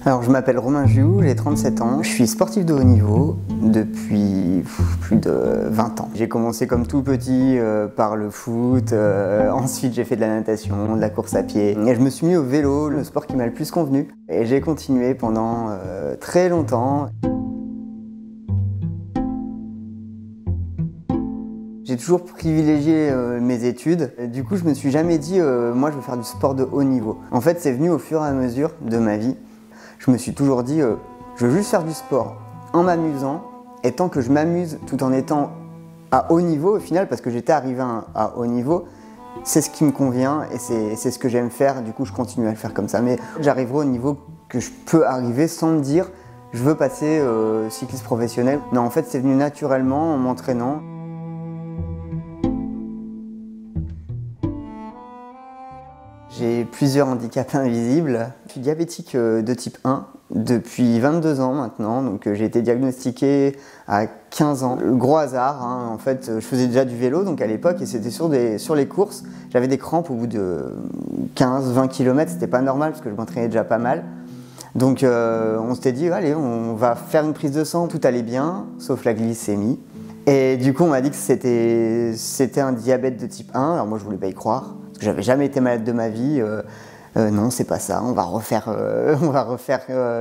Alors je m'appelle Romain Giou, j'ai 37 ans, je suis sportif de haut niveau depuis plus de 20 ans. J'ai commencé comme tout petit par le foot, ensuite j'ai fait de la natation, de la course à pied et je me suis mis au vélo, le sport qui m'a le plus convenu, et j'ai continué pendant très longtemps. J'ai toujours privilégié mes études. Du coup, je me suis jamais dit moi je veux faire du sport de haut niveau. En fait, c'est venu au fur et à mesure de ma vie. Je me suis toujours dit je veux juste faire du sport en m'amusant, et tant que je m'amuse tout en étant à haut niveau au final, parce que j'étais arrivé à haut niveau, c'est ce qui me convient et c'est ce que j'aime faire. Du coup, je continue à le faire comme ça. Mais j'arriverai au niveau que je peux arriver sans me dire je veux passer cycliste professionnel. Non, en fait, c'est venu naturellement en m'entraînant. J'ai plusieurs handicaps invisibles. Je suis diabétique de type 1 depuis 22 ans maintenant, donc j'ai été diagnostiqué à 15 ans. Le gros hasard, en fait, je faisais déjà du vélo donc à l'époque, et c'était sur les courses. J'avais des crampes au bout de 15-20 km, c'était pas normal parce que je m'entraînais déjà pas mal. Donc on s'était dit, allez, on va faire une prise de sang, tout allait bien, sauf la glycémie. Et du coup, on m'a dit que c'était un diabète de type 1, alors moi je voulais pas y croire. J'avais jamais été malade de ma vie, non c'est pas ça, on va refaire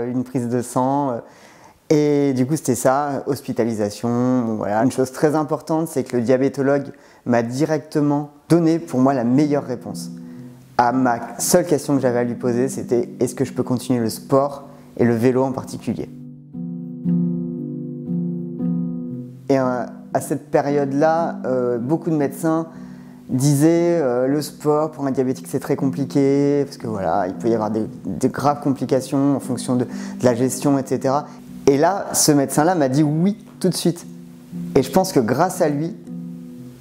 une prise de sang. Et du coup c'était ça, hospitalisation. Bon, voilà. Une chose très importante, c'est que le diabétologue m'a directement donné pour moi la meilleure réponse. À ma seule question que j'avais à lui poser, c'était est-ce que je peux continuer le sport et le vélo en particulier. Et à cette période-là, beaucoup de médecins disaient le sport pour un diabétique c'est très compliqué parce que voilà, il peut y avoir des graves complications en fonction de la gestion, etc. Et là, ce médecin-là m'a dit oui tout de suite. Et je pense que grâce à lui,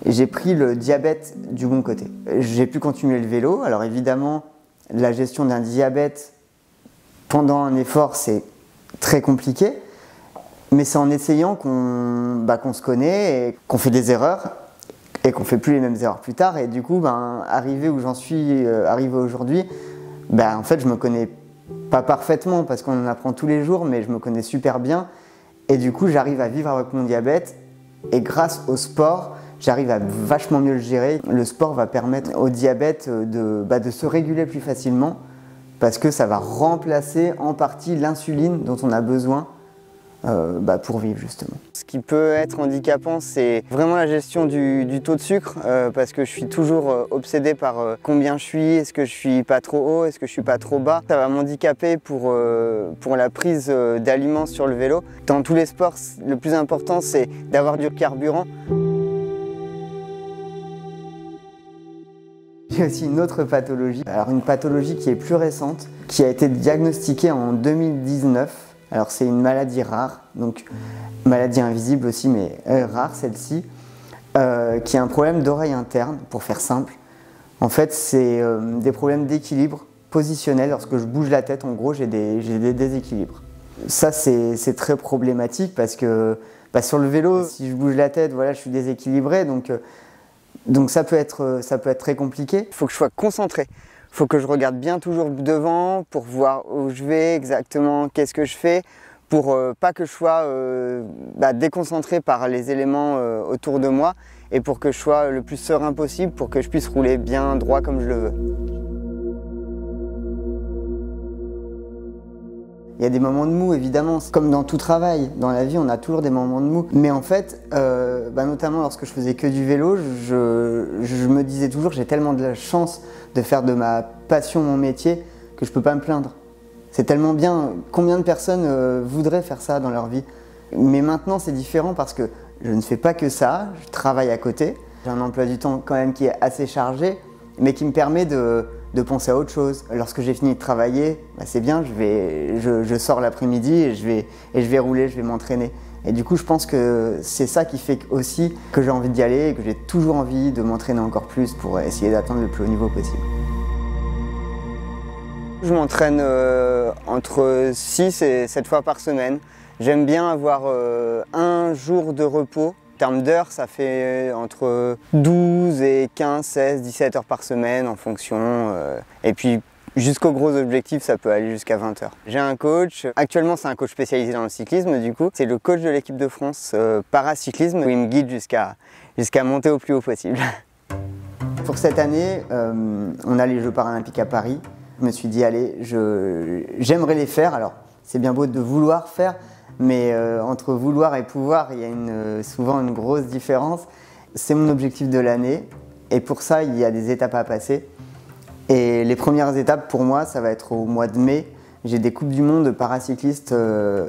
j'ai pris le diabète du bon côté. J'ai pu continuer le vélo. Alors évidemment, la gestion d'un diabète pendant un effort, c'est très compliqué. Mais c'est en essayant qu'on se connaît et qu'on fait des erreurs et qu'on fait plus les mêmes erreurs plus tard. Et du coup, arrivé où j'en suis arrivé aujourd'hui, en fait, je me connais pas parfaitement parce qu'on en apprend tous les jours, mais je me connais super bien. Et du coup, j'arrive à vivre avec mon diabète. Et grâce au sport, j'arrive à vachement mieux le gérer. Le sport va permettre au diabète de se réguler plus facilement parce que ça va remplacer en partie l'insuline dont on a besoin pour vivre justement. Ce qui peut être handicapant, c'est vraiment la gestion du taux de sucre parce que je suis toujours obsédé par combien je suis, est-ce que je suis pas trop haut, est-ce que je suis pas trop bas. Ça va m'handicaper pour la prise d'aliments sur le vélo. Dans tous les sports, le plus important c'est d'avoir du carburant. J'ai aussi une autre pathologie, alors une pathologie qui est plus récente, qui a été diagnostiquée en 2019. Alors c'est une maladie rare, donc maladie invisible aussi, mais rare celle-ci, qui est un problème d'oreille interne, pour faire simple. En fait, c'est des problèmes d'équilibre positionnel. Lorsque je bouge la tête, en gros, j'ai des déséquilibres. Ça, c'est très problématique parce que sur le vélo, si je bouge la tête, voilà, je suis déséquilibré, donc ça peut être très compliqué. Il faut que je sois concentré. Il faut que je regarde bien toujours devant pour voir où je vais exactement, qu'est-ce que je fais, pour pas que je sois déconcentré par les éléments autour de moi et pour que je sois le plus serein possible pour que je puisse rouler bien droit comme je le veux. Il y a des moments de mou évidemment, comme dans tout travail, dans la vie on a toujours des moments de mou. Mais en fait, notamment lorsque je faisais que du vélo, je me disais toujours que j'ai tellement de la chance de faire de ma passion mon métier que je peux pas me plaindre. C'est tellement bien, combien de personnes voudraient faire ça dans leur vie? Mais maintenant c'est différent parce que je ne fais pas que ça, je travaille à côté. J'ai un emploi du temps quand même qui est assez chargé, mais qui me permet de penser à autre chose. Lorsque j'ai fini de travailler, c'est bien, je sors l'après-midi et je vais rouler, je vais m'entraîner. Et du coup, je pense que c'est ça qui fait aussi que j'ai envie d'y aller et que j'ai toujours envie de m'entraîner encore plus pour essayer d'atteindre le plus haut niveau possible. Je m'entraîne entre 6 et 7 fois par semaine. J'aime bien avoir un jour de repos. En termes d'heures, ça fait entre 12 et 15, 16, 17 heures par semaine en fonction. Et puis Jusqu'aux gros objectifs, ça peut aller jusqu'à 20 heures. J'ai un coach, actuellement c'est un coach spécialisé dans le cyclisme du coup. C'est le coach de l'équipe de France paracyclisme où il me guide jusqu'à monter au plus haut possible. Pour cette année, on a les Jeux paralympiques à Paris. Je me suis dit, allez, j'aimerais les faire. Alors, c'est bien beau de vouloir faire, mais entre vouloir et pouvoir, il y a souvent une grosse différence. C'est mon objectif de l'année et pour ça, il y a des étapes à passer. Et les premières étapes pour moi, ça va être au mois de mai. J'ai des Coupes du Monde de paracyclistes,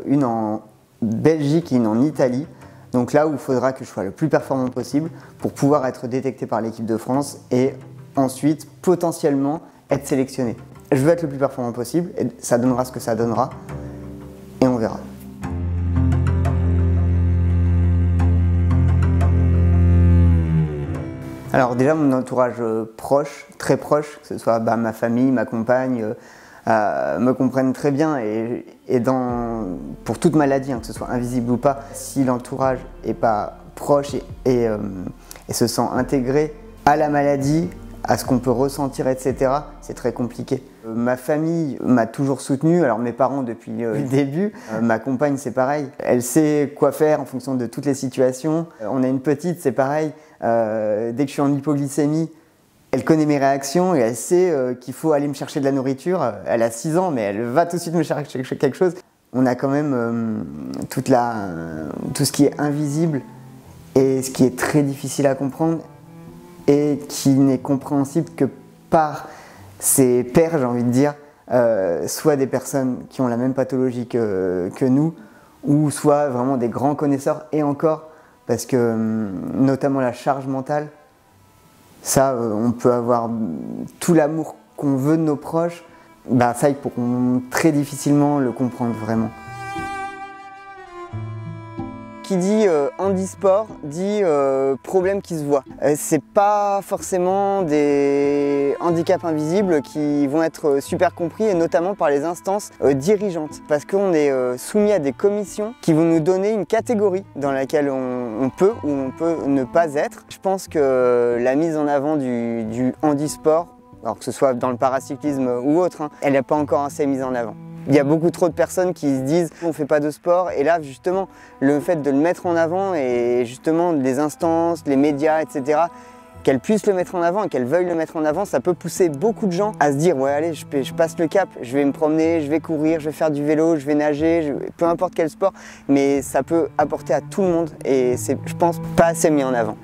une en Belgique et une en Italie. Donc là où il faudra que je sois le plus performant possible pour pouvoir être détecté par l'équipe de France et ensuite potentiellement être sélectionné. Je veux être le plus performant possible et ça donnera ce que ça donnera et on verra. Alors déjà mon entourage proche, très proche, que ce soit ma famille, ma compagne, me comprennent très bien et pour toute maladie, que ce soit invisible ou pas, si l'entourage n'est pas proche et se sent intégré à la maladie, à ce qu'on peut ressentir, etc., c'est très compliqué. Ma famille m'a toujours soutenu, alors mes parents depuis le début, ma compagne c'est pareil, elle sait quoi faire en fonction de toutes les situations. On a une petite, c'est pareil, dès que je suis en hypoglycémie, elle connaît mes réactions et elle sait qu'il faut aller me chercher de la nourriture. Elle a 6 ans mais elle va tout de suite me chercher quelque chose. On a quand même tout ce qui est invisible et ce qui est très difficile à comprendre et qui n'est compréhensible que par ses pairs, j'ai envie de dire, soit des personnes qui ont la même pathologie que nous, ou soit vraiment des grands connaisseurs, et encore, parce que notamment la charge mentale, ça, on peut avoir tout l'amour qu'on veut de nos proches, ça, ils pourront très difficilement le comprendre vraiment. Qui dit handisport dit problème qui se voit. C'est pas forcément des handicaps invisibles qui vont être super compris et notamment par les instances dirigeantes parce qu'on est soumis à des commissions qui vont nous donner une catégorie dans laquelle on peut ou on peut ne pas être. Je pense que la mise en avant du handisport, alors que ce soit dans le paracyclisme ou autre, elle n'est pas encore assez mise en avant. Il y a beaucoup trop de personnes qui se disent on ne fait pas de sport et là justement le fait de le mettre en avant et justement les instances, les médias, etc. qu'elles puissent le mettre en avant et qu'elles veuillent le mettre en avant, ça peut pousser beaucoup de gens à se dire ouais allez je passe le cap, je vais me promener, je vais courir, je vais faire du vélo, je vais nager, peu importe quel sport, mais ça peut apporter à tout le monde et c'est je pense pas assez mis en avant.